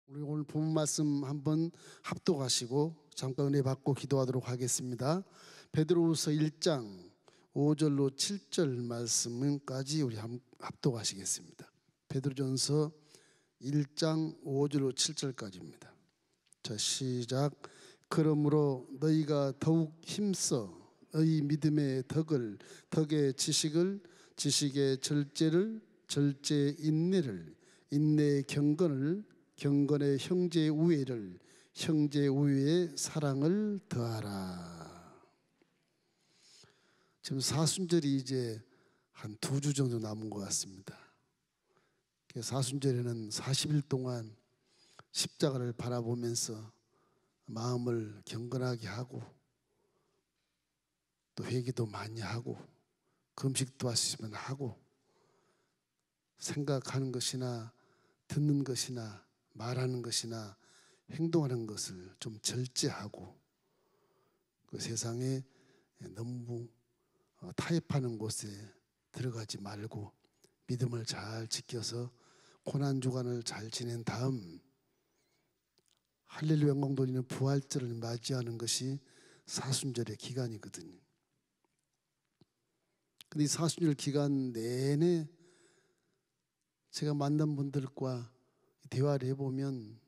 우리 오늘 본 말씀 한번 합독하시고 잠깐 은혜 받고 기도하도록 하겠습니다. 베드로후서 1장 5절로 7절 말씀까지 우리 합독하시겠습니다. 베드로전서 1장 5절로 7절까지입니다. 자, 시작. 그러므로 너희가 더욱 힘써 너희 믿음의 덕을, 덕의 지식을, 지식의 절제를, 절제의 인내를, 인내의 경건을, 경건의 형제의 우애를, 형제의 우애의 사랑을 더하라. 지금 사순절이 이제 한 2주 정도 남은 것 같습니다. 사순절에는 40일 동안 십자가를 바라보면서 마음을 경건하게 하고 또 회개도 많이 하고 금식도 하시면 하고 생각하는 것이나 듣는 것이나 말하는 것이나 행동하는 것을 좀 절제하고 그 세상에 너무 타협하는 곳에 들어가지 말고 믿음을 잘 지켜서 고난주간을 잘 지낸 다음 할렐루야 영광 돌리는 부활절을 맞이하는 것이 사순절의 기간이거든요. 근데 이 사순절 기간 내내 제가 만난 분들과 대화를 해보면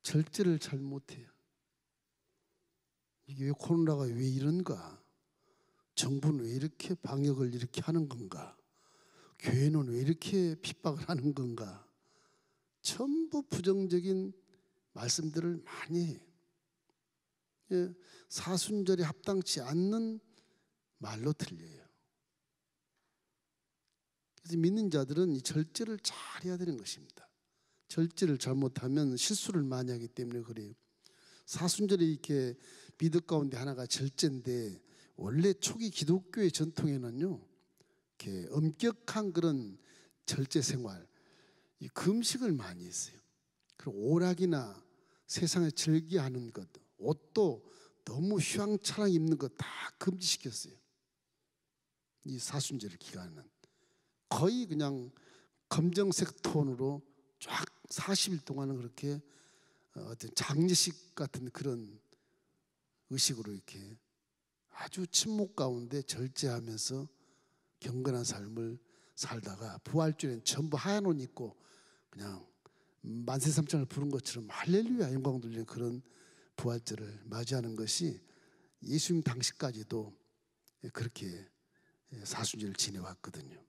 절제를 잘 못해요. 이게 왜 코로나가 왜 이런가? 정부는 왜 이렇게 방역을 이렇게 하는 건가? 교회는 왜 이렇게 핍박을 하는 건가? 전부 부정적인 말씀들을 많이 해요. 사순절에 합당치 않는 말로 들려요. 그래서 믿는 자들은 이 절제를 잘 해야 되는 것입니다. 절제를 잘못하면 실수를 많이 하기 때문에 그래요. 사순절에 이렇게 미덕 가운데 하나가 절제인데 원래 초기 기독교의 전통에는요, 이렇게 엄격한 그런 절제 생활, 이 금식을 많이 했어요. 그리고 오락이나 세상에 즐기하는 것, 옷도 너무 휘황찬황 입는 것 다 금지시켰어요. 이 사순절 기간은 거의 그냥 검정색 톤으로 쫙 40일 동안은 그렇게 어떤 장례식 같은 그런 의식으로 이렇게 아주 침묵 가운데 절제하면서 경건한 삶을 살다가 부활주일엔 전부 하얀 옷 입고 그냥 만세삼창을 부른 것처럼 할렐루야 영광 돌리는 그런 부활절을 맞이하는 것이 예수님 당시까지도 그렇게 사순절을 지내왔거든요.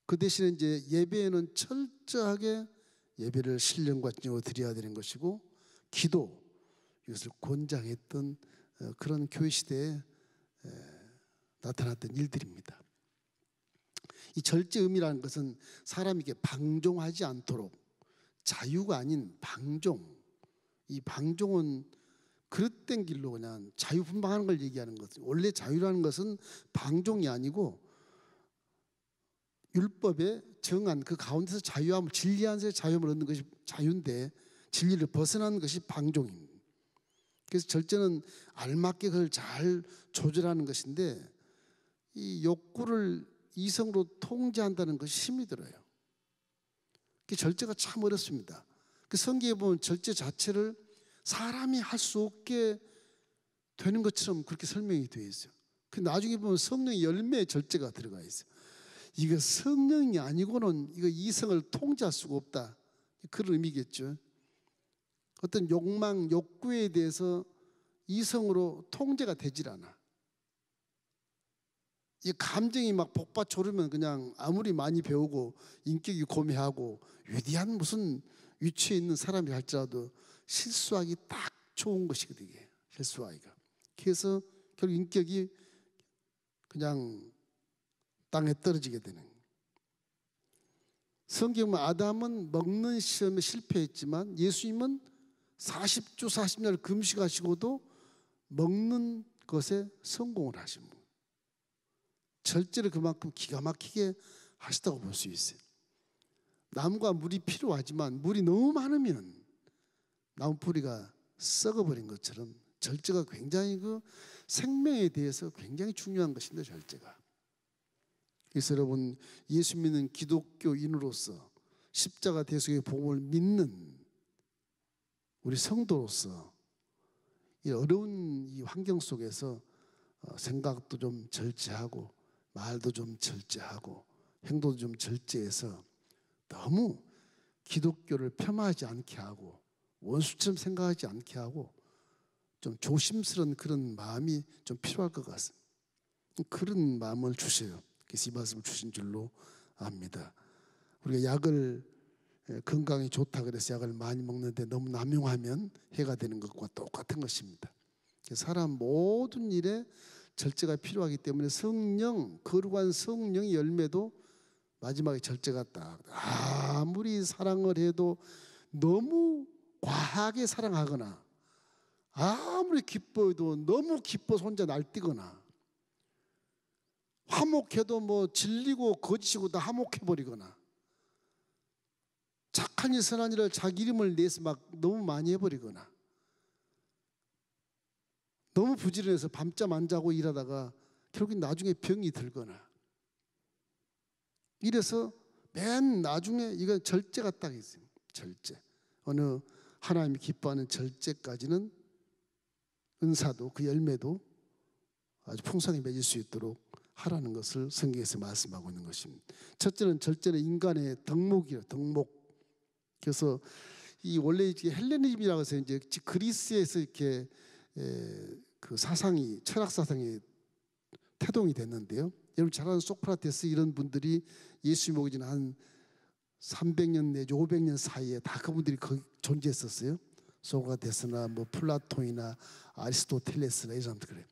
그 대신에 이제 예배에는 철저하게 예배를 신령과 진정으로 드려야 되는 것이고 기도, 이것을 권장했던 그런 교회 시대에 나타났던 일들입니다. 이 절제 의미라는 것은 사람에게 방종하지 않도록, 자유가 아닌 방종, 이 방종은 그릇된 길로 그냥 자유분방하는 걸 얘기하는 거죠. 원래 자유라는 것은 방종이 아니고 율법에 정한 그 가운데서 자유함을, 진리 안에서 자유함을 얻는 것이 자유인데 진리를 벗어나는 것이 방종입니다. 그래서 절제는 알맞게 그걸 잘 조절하는 것인데 이 욕구를 이성으로 통제한다는 것이 힘이 들어요. 그 절제가 참 어렵습니다. 그 성경에 보면 절제 자체를 사람이 할 수 없게 되는 것처럼 그렇게 설명이 되어 있어요. 그 나중에 보면 성령의 열매의 절제가 들어가 있어요. 이거 성령이 아니고는 이거 이성을 통제할 수가 없다. 그런 의미겠죠. 어떤 욕망, 욕구에 대해서 이성으로 통제가 되질 않아. 이 감정이 막 복받쳐오르면 그냥 아무리 많이 배우고 인격이 고매하고 위대한 무슨 위치에 있는 사람이 할지라도 실수하기 딱 좋은 것이거든요. 실수하기가. 그래서 결국 인격이 그냥 땅에 떨어지게 되는. 성경은 아담은 먹는 시험에 실패했지만 예수님은 40주 40년 금식하시고도 먹는 것에 성공을 하신 분. 절제를 그만큼 기가 막히게 하시다고 볼 수 있어요. 나무가 물이 필요하지만 물이 너무 많으면 나무 뿌리가 썩어버린 것처럼 절제가 굉장히 그 생명에 대해서 굉장히 중요한 것인데 절제가. 그래서 여러분 예수 믿는 기독교인으로서 십자가 대속의 복음을 믿는 우리 성도로서 이 어려운 이 환경 속에서 생각도 좀 절제하고 말도 좀 절제하고 행동도 좀 절제해서 너무 기독교를 폄하하지 않게 하고 원수처럼 생각하지 않게 하고 좀 조심스러운 그런 마음이 좀 필요할 것 같습니다. 그런 마음을 주셔요. 그래서 이 말씀을 주신 줄로 압니다. 우리가 약을 건강에 좋다 그래서 약을 많이 먹는데 너무 남용하면 해가 되는 것과 똑같은 것입니다. 사람 모든 일에 절제가 필요하기 때문에 성령, 거룩한 성령의 열매도 마지막에 절제가 딱 아무리 사랑을 해도 너무 과하게 사랑하거나 아무리 기뻐해도 너무 기뻐서 혼자 날뛰거나 화목해도 뭐 질리고 거짓이고 다 화목해버리거나 착한 일 선한 일을 자기 이름을 내서 막 너무 많이 해버리거나 너무 부지런해서 밤잠 안 자고 일하다가 결국 나중에 병이 들거나 이래서 맨 나중에 이건 절제가 딱 있어요. 절제. 어느 하나님이 기뻐하는 절제까지는 은사도 그 열매도 아주 풍성히 맺을 수 있도록 하라는 것을 성경에서 말씀하고 있는 것입니다. 첫째는 절제는 인간의 덕목이에요. 덕목. 그래서 이 원래 이제 헬레니즘이라고 해서 이제 그리스에서 이렇게 그 사상이 철학 사상이 태동이 됐는데요. 여러분 잘 아는 소크라테스 이런 분들이 예수 믿기 전에 한 300년 내지 500년 사이에 다 그분들이 거기 존재했었어요. 소크라테스나 뭐 플라톤이나 아리스토텔레스나 이런 사람들 그래.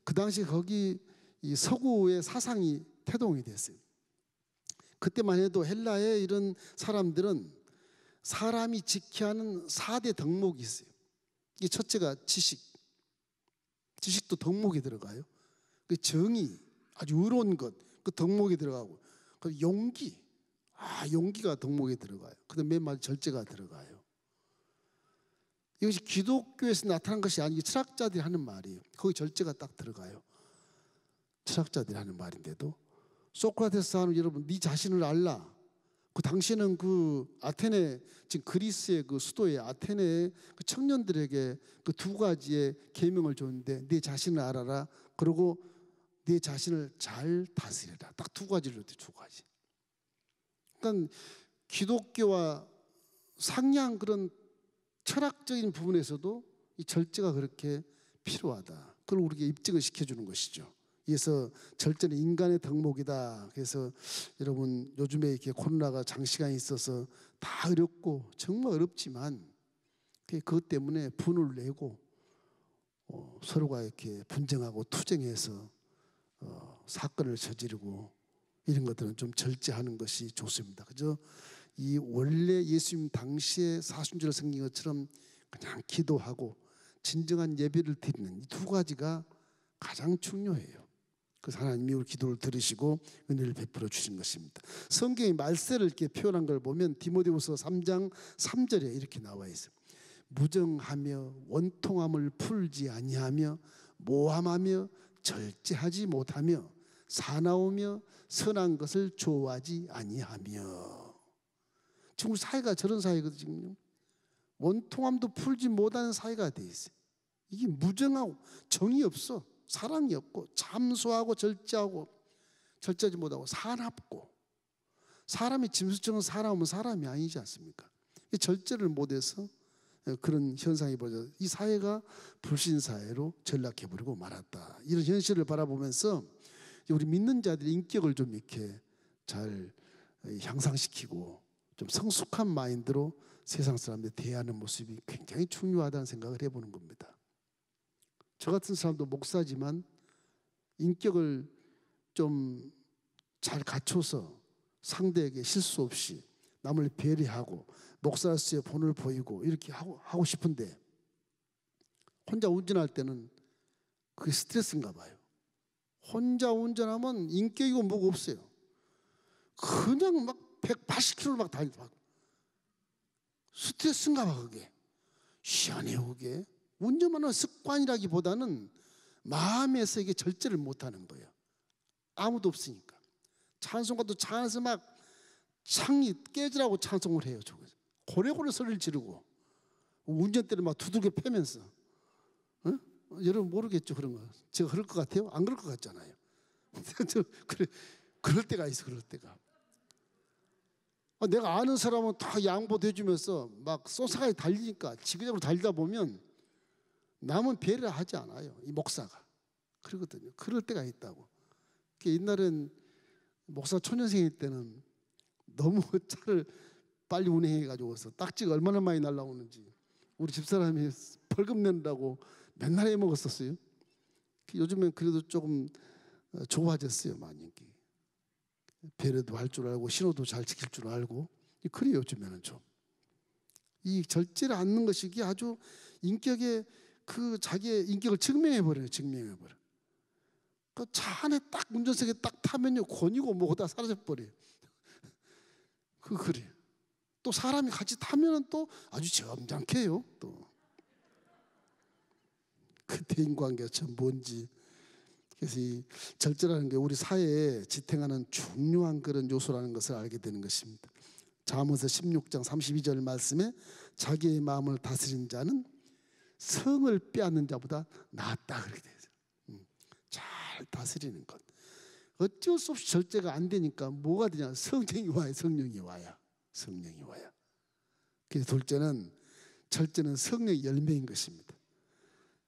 그 당시 거기 이 서구의 사상이 태동이 됐어요. 그때만 해도 헬라의 이런 사람들은 사람이 지켜야 하는 4대 덕목이 있어요. 이 첫째가 지식. 지식도 덕목에 들어가요. 그 정의, 아주 의로운 것, 그 덕목에 들어가고, 그 용기, 용기가 덕목에 들어가요. 그다음 맨 마지막 절제가 들어가요. 이것이 기독교에서 나타난 것이 아니고 철학자들이 하는 말이에요. 거기 절제가 딱 들어가요. 철학자들이 하는 말인데도 소크라테스 하는 여러분, 네 자신을 알라. 그 당시에는 그 아테네 지금 그리스의 그 수도의 아테네 그 청년들에게 그 두 가지의 계명을 줬는데 네 자신을 알아라. 그리고 네 자신을 잘 다스려라. 딱 두 가지를 줬대. 두 가지. 그러니까 기독교와 상이한 그런 철학적인 부분에서도 이 절제가 그렇게 필요하다. 그걸 우리에게 입증을 시켜주는 것이죠. 그래서 절제는 인간의 덕목이다. 그래서 여러분 요즘에 이렇게 코로나가 장시간 있어서 다 어렵고 정말 어렵지만 그것 때문에 분을 내고 서로가 이렇게 분쟁하고 투쟁해서 사건을 저지르고 이런 것들은 좀 절제하는 것이 좋습니다. 그저 이 원래 예수님 당시에 사순절을 섬긴 것처럼 그냥 기도하고 진정한 예배를 드리는 이 두 가지가 가장 중요해요. 그래서 하나님이 우리 기도를 들으시고 은혜를 베풀어 주신 것입니다. 성경이 말세를 이렇게 표현한 걸 보면 디모데후서 3장 3절에 이렇게 나와 있어요. 무정하며 원통함을 풀지 아니하며 모함하며 절제하지 못하며 사나우며 선한 것을 좋아하지 아니하며. 지금 우리 사회가 저런 사회거든요. 원통함도 풀지 못하는 사회가 돼 있어요. 이게 무정하고 정이 없어. 사랑이 없고 참소하고 절제하지 못하고 사납고. 사람이 짐승처럼 살아오면 사람이 아니지 않습니까? 절제를 못해서 그런 현상이 벌어져 이 사회가 불신사회로 전락해버리고 말았다. 이런 현실을 바라보면서 우리 믿는 자들의 인격을 좀 이렇게 잘 향상시키고 좀 성숙한 마인드로 세상 사람들 대하는 모습이 굉장히 중요하다는 생각을 해보는 겁니다. 저 같은 사람도 목사지만 인격을 좀 잘 갖춰서 상대에게 실수 없이 남을 배려하고 목사로서의 본을 보이고 이렇게 하고 싶은데 혼자 운전할 때는 그게 스트레스인가 봐요. 혼자 운전하면 인격이고 뭐가 없어요. 그냥 막 180km 막 달리고 스트레스인가 봐. 그게 희한해요. 그게 운전만 하는 습관이라기보다는 마음에서 이게 절제를 못하는 거예요. 아무도 없으니까 찬송가도 차 안에서 막 창이 깨지라고 찬송을 해요. 고래고래 소리를 지르고 운전대를 막 두들겨 패면서. 어? 여러분 모르겠죠 그런 거. 제가 그럴 것 같아요? 안 그럴 것 같잖아요. 그럴 때가 있어. 그럴 때가. 내가 아는 사람은 다 양보해주면서 막 쏘사가게 달리니까 지그재그로 달리다 보면 남은 배려를 하지 않아요. 이 목사가. 그러거든요. 그럴 때가 있다고. 옛날엔 목사 초년생일 때는 너무 차를 빨리 운행해가지고서 딱지가 얼마나 많이 날라오는지 우리 집사람이 벌금 낸다고 맨날 해먹었었어요. 요즘엔 그래도 조금 좋아졌어요. 많이. 배려도 할 줄 알고 신호도 잘 지킬 줄 알고 그래요. 요즘에는 좀. 이 절제를 않는 것이 이게 아주 인격의 그 자기의 인격을 증명해버려요. 증명해버려. 그 차 안에 딱 운전석에 딱 타면요 권이고 뭐고 다 사라져버려요. 그래. 또 사람이 같이 타면은 또 아주 점잖게 해요. 또 그 대인관계가 참 뭔지. 그래서 이 절제라는 게 우리 사회에 지탱하는 중요한 그런 요소라는 것을 알게 되는 것입니다. 잠언서 16장 32절 말씀에 자기의 마음을 다스린 자는 성을 빼앗는 자보다 낫다 그렇게 되죠. 잘 다스리는 것. 어쩔 수 없이 절제가 안 되니까 뭐가 되냐? 성령이 와야. 성령이 와야. 성령이 와야. 그래서 둘째는 절제는 성령의 열매인 것입니다.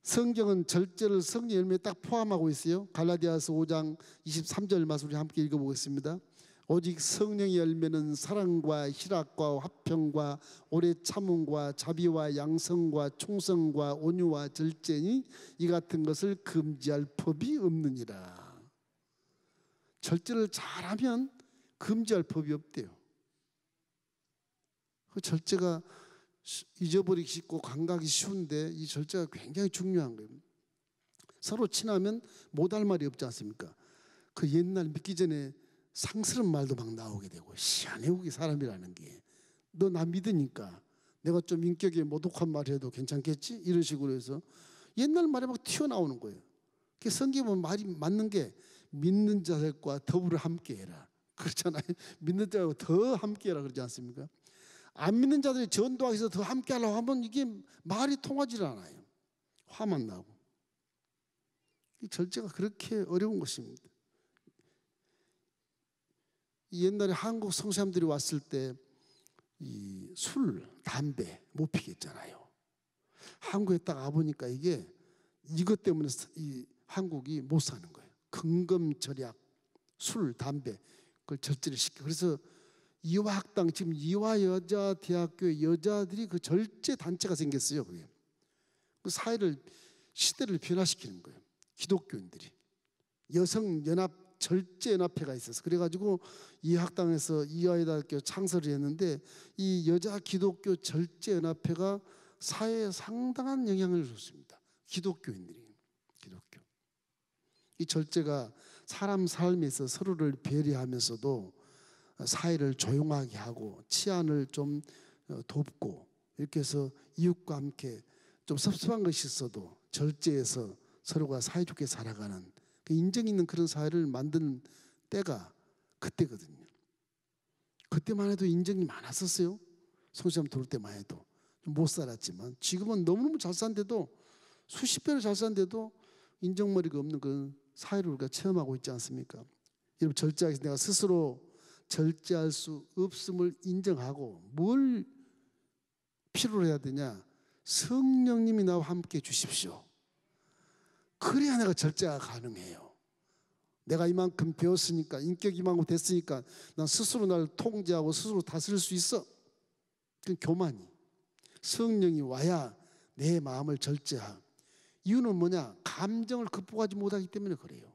성경은 절제를 성령 열매에 딱 포함하고 있어요. 갈라디아서 5장 23절 말씀 우리 함께 읽어보겠습니다. 오직 성령의 열매는 사랑과 희락과 화평과 오래 참음과 자비와 양성과 충성과 온유와 절제니 이 같은 것을 금지할 법이 없느니라. 절제를 잘하면 금지할 법이 없대요. 그 절제가 잊어버리기 쉽고 감각이 쉬운데 이 절제가 굉장히 중요한 거예요. 서로 친하면 못할 말이 없지 않습니까? 그 옛날 믿기 전에 상스러운 말도 막 나오게 되고 시한해우기 사람이라는 게 너 나 믿으니까 내가 좀 인격에 모독한 말 해도 괜찮겠지? 이런 식으로 해서 옛날 말이 막 튀어나오는 거예요. 성경에 보면 말이 맞는 게 믿는 자들과 더불어 함께해라. 그렇잖아요. 믿는 자들과 더 함께해라 그러지 않습니까? 안 믿는 자들이 전도하기 위해서 더 함께 하려고 하면 이게 말이 통하지 않아요. 화만 나고. 이 절제가 그렇게 어려운 것입니다. 옛날에 한국 성사람들이 왔을 때 이 술, 담배 못 피겠잖아요. 한국에 딱 와보니까 이게 이것 때문에 이 한국이 못 사는 거예요. 금검절약, 술, 담배 그걸 절제를 시켜. 그래서 이화학당 지금 이화여자대학교의 여자들이 그 절제 단체가 생겼어요. 그게. 그 사회를 시대를 변화시키는 거예요. 기독교인들이 여성연합 절제연합회가 있어서 그래가지고 이화학당에서 이화여자대학교 창설을 했는데 이 여자 기독교 절제연합회가 사회에 상당한 영향을 줬습니다. 기독교인들이. 기독교. 이 절제가 사람 삶에서 서로를 배려하면서도 사회를 조용하게 하고 치안을 좀 돕고 이렇게 해서 이웃과 함께 좀 섭섭한 것이 있어도 절제해서 서로가 사이좋게 살아가는 인정 있는 그런 사회를 만드는 때가 그때거든요. 그때만 해도 인정이 많았었어요. 성시험 들어올 때만 해도 못 살았지만 지금은 너무너무 잘 산데도 수십 배로 잘 산데도 인정머리가 없는 그런 사회를 우리가 체험하고 있지 않습니까? 여러분 절제하기 위해서 내가 스스로 절제할 수 없음을 인정하고 뭘 필요로 해야 되냐? 성령님이 나와 함께 주십시오. 그래야 내가 절제가 가능해요. 내가 이만큼 배웠으니까 인격이 이만큼 됐으니까 난 스스로 나를 통제하고 스스로 다스릴 수 있어. 그건 교만이. 성령이 와야 내 마음을 절제하. 이유는 뭐냐? 감정을 극복하지 못하기 때문에 그래요.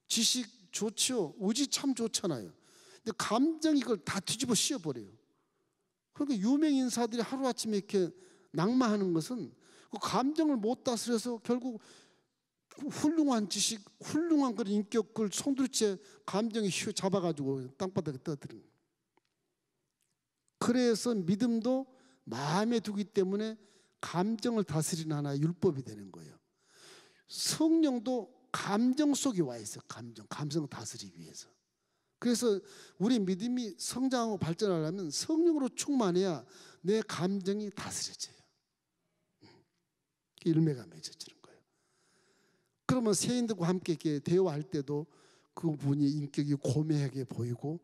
지식 좋죠. 의지 참 좋잖아요. 근데 감정이 이걸 다 뒤집어 씌워버려요. 그러니까 유명 인사들이 하루아침에 이렇게 낙마하는 것은 그 감정을 못 다스려서 결국 훌륭한 지식, 훌륭한 그런 인격을 송두리째 감정이 잡아가지고 땅바닥에 떠드는 거예요. 그래서 믿음도 마음에 두기 때문에 감정을 다스리는 하나의 율법이 되는 거예요. 성령도 감정 속에 와 있어요. 감정을 다스리기 위해서. 그래서 우리 믿음이 성장하고 발전하려면 성령으로 충만해야 내 감정이 다스려져요. 열매가 맺어지는 거예요. 그러면 세인들과 함께 이렇게 대화할 때도 그분이 인격이 고매하게 보이고,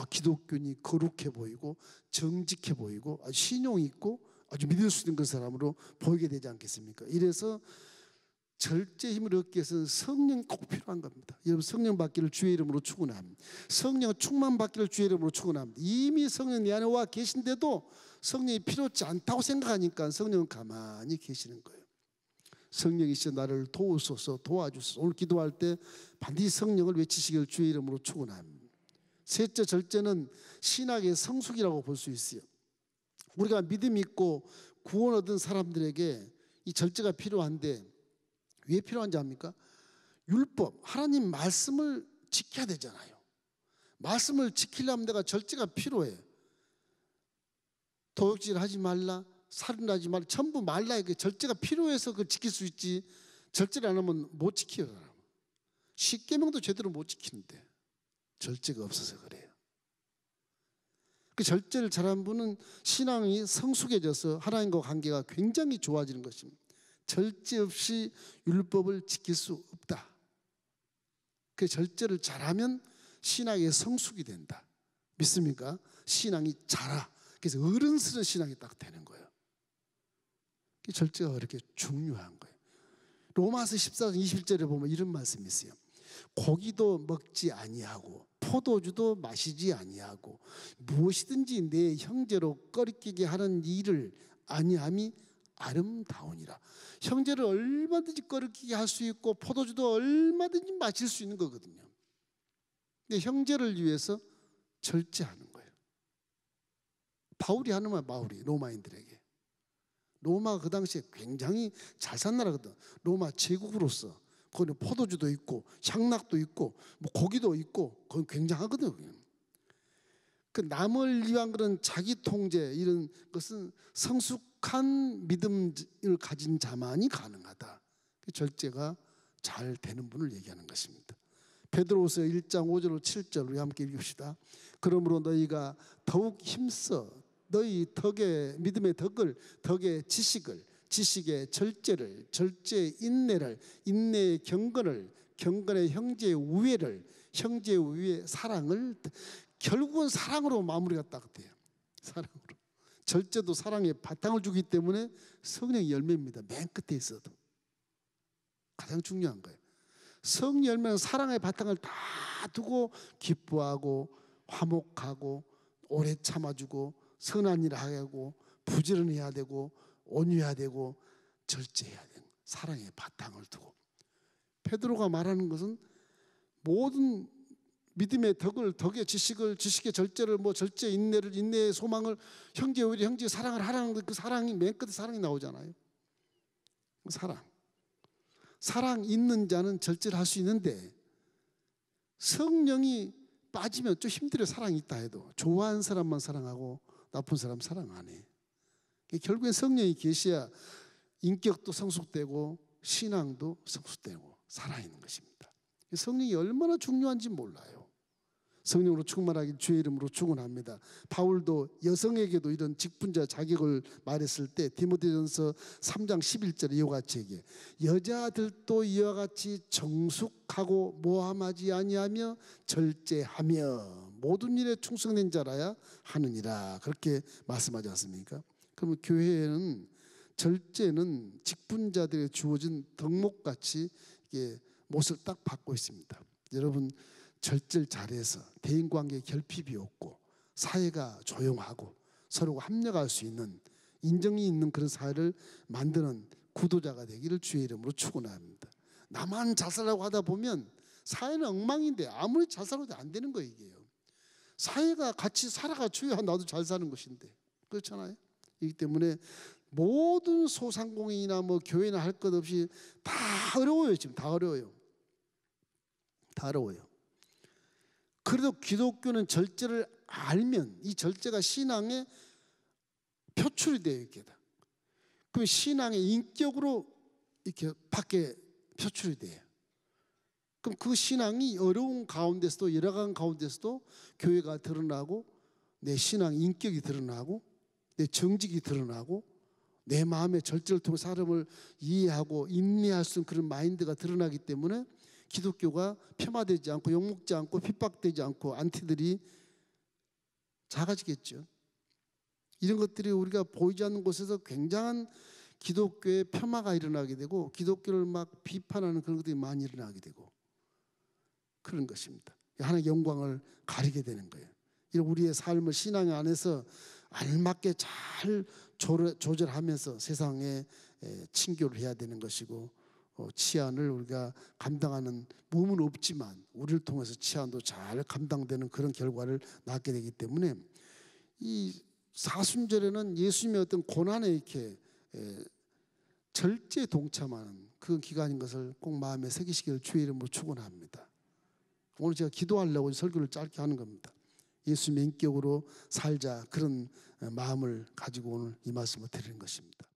기독교인이 거룩해 보이고, 정직해 보이고, 신용이 있고, 아주 믿을 수 있는 그 사람으로 보이게 되지 않겠습니까? 이래서 절제 힘을 얻기 위해서는 성령이 꼭 필요한 겁니다. 여러분, 성령 받기를 주의 이름으로 축원합니다. 성령 충만 받기를 주의 이름으로 축원합니다. 이미 성령 내 안에 와 계신데도 성령이 필요치 않다고 생각하니까 성령은 가만히 계시는 거예요. 성령이시여 나를 도우소서, 도와주소서. 오늘 기도할 때 반드시 성령을 외치시기를 주의 이름으로 축원합니다. 셋째, 절제는 신학의 성숙이라고 볼 수 있어요. 우리가 믿음 있고 구원 얻은 사람들에게 이 절제가 필요한데 왜 필요한지 압니까? 율법, 하나님 말씀을 지켜야 되잖아요. 말씀을 지키려면 내가 절제가 필요해. 도둑질 하지 말라, 살인하지 말라, 전부 말라. 이게 절제가 필요해서 그걸 지킬 수 있지. 절제를 안 하면 못 지켜요. 십계명도 제대로 못 지키는데 절제가 없어서 그래요. 그 절제를 잘한 분은 신앙이 성숙해져서 하나님과 관계가 굉장히 좋아지는 것입니다. 절제 없이 율법을 지킬 수 없다. 그 절제를 잘하면 신앙의 성숙이 된다. 믿습니까? 신앙이 자라. 그래서 어른스러운 신앙이 딱 되는 거예요. 절제가 그렇게 중요한 거예요. 로마서 14장 21절에 보면 이런 말씀이 있어요. 고기도 먹지 아니하고 포도주도 마시지 아니하고 무엇이든지 내 형제로 꺼리끼게 하는 일을 아니함이 아름다우니라. 형제를 얼마든지 꺼리끼게 할 수 있고 포도주도 얼마든지 마실 수 있는 거거든요. 근데 형제를 위해서 절제하는 거예요. 바울이 하는 말, 바울이 로마인들에게. 로마가 그 당시에 굉장히 잘 산 나라거든. 로마 제국으로서 거기는 포도주도 있고 향락도 있고 뭐 고기도 있고 그건 굉장하거든. 그 남을 위한 그런 자기 통제 이런 것은 성숙한 믿음을 가진 자만이 가능하다. 절제가 잘 되는 분을 얘기하는 것입니다. 베드로후서 1장 5절 7절 우리 함께 읽읍시다. 그러므로 너희가 더욱 힘써 너희 덕의 믿음의 덕을, 덕의 지식을, 지식의 절제를, 절제의 인내를, 인내의 경건을, 경건의 형제의 우애를, 형제의 우애의 사랑을, 결국은 사랑으로 마무리가 딱 돼요. 사랑으로. 절제도 사랑의 바탕을 주기 때문에 성령의 열매입니다. 맨 끝에 있어도 가장 중요한 거예요. 성 열매는 사랑의 바탕을 다 두고 기뻐하고 화목하고 오래 참아주고 선한 일 하고 부지런해야 되고 온유해야 되고 절제해야 되는 사랑의 바탕을 두고. 베드로가 말하는 것은 모든 믿음의 덕을, 덕의 지식을, 지식의 절제를, 뭐 절제 인내를, 인내의 소망을, 형제 오히려 형제 사랑을 하라는 그 사랑이 맨 끝에 사랑이 나오잖아요. 사랑 있는 자는 절제를 할 수 있는데 성령이 빠지면 좀 힘들어요. 사랑이 있다 해도 좋아하는 사람만 사랑하고 나쁜 사람 사랑 안 해. 결국엔 성령이 계셔야 인격도 성숙되고 신앙도 성숙되고 살아있는 것입니다. 성령이 얼마나 중요한지 몰라요. 성령으로 충만하기 주의 이름으로 축원합니다. 바울도 여성에게도 이런 직분자 자격을 말했을 때 디모데전서 3장 11절에 이와 같이 얘기해. 여자들도 이와 같이 정숙하고 모함하지 아니하며 절제하며 모든 일에 충성된 자라야 하느니라. 그렇게 말씀하지 않습니까? 그러면 교회에는 절제는 직분자들에게 주어진 덕목같이 이게 못을 딱 받고 있습니다. 여러분 절제를 잘해서 대인관계에 결핍이 없고 사회가 조용하고 서로가 합력할 수 있는 인정이 있는 그런 사회를 만드는 구도자가 되기를 주의 이름으로 축원합니다. 나만 잘 살라고 하다 보면 사회는 엉망인데 아무리 잘 살아도 안 되는 거예요. 이게요. 사회가 같이 살아가줘야 나도 잘 사는 것인데 그렇잖아요. 이기 때문에 모든 소상공인이나 뭐 교회나 할 것 없이 다 어려워요. 지금 다 어려워요. 다 어려워요. 그래도 기독교는 절제를 알면 이 절제가 신앙에 표출이 돼요. 이렇게. 그럼 신앙의 인격으로 이렇게 밖에 표출이 돼요. 그럼 그 신앙이 어려운 가운데서도, 열악한 가운데서도 교회가 드러나고, 내 신앙 인격이 드러나고, 내 정직이 드러나고, 내 마음의 절제를 통해 사람을 이해하고 인내할 수 있는 그런 마인드가 드러나기 때문에 기독교가 폄하되지 않고 욕먹지 않고 핍박되지 않고 안티들이 작아지겠죠. 이런 것들이 우리가 보이지 않는 곳에서 굉장한 기독교의 폄하가 일어나게 되고, 기독교를 막 비판하는 그런 것들이 많이 일어나게 되고 그런 것입니다. 하나님의 영광을 가리게 되는 거예요. 이런 우리의 삶을 신앙 안에서 알맞게 잘 조절하면서 세상에 친교를 해야 되는 것이고, 치안을 우리가 감당하는 몸은 없지만 우리를 통해서 치안도 잘 감당되는 그런 결과를 낳게 되기 때문에, 이 사순절에는 예수님의 어떤 고난에 이렇게 절제 동참하는 그런 기간인 것을 꼭 마음에 새기시기를 주의 이름으로 축원합니다. 오늘 제가 기도하려고 설교를 짧게 하는 겁니다. 예수님의 인격으로 살자, 그런 마음을 가지고 오늘 이 말씀을 드리는 것입니다.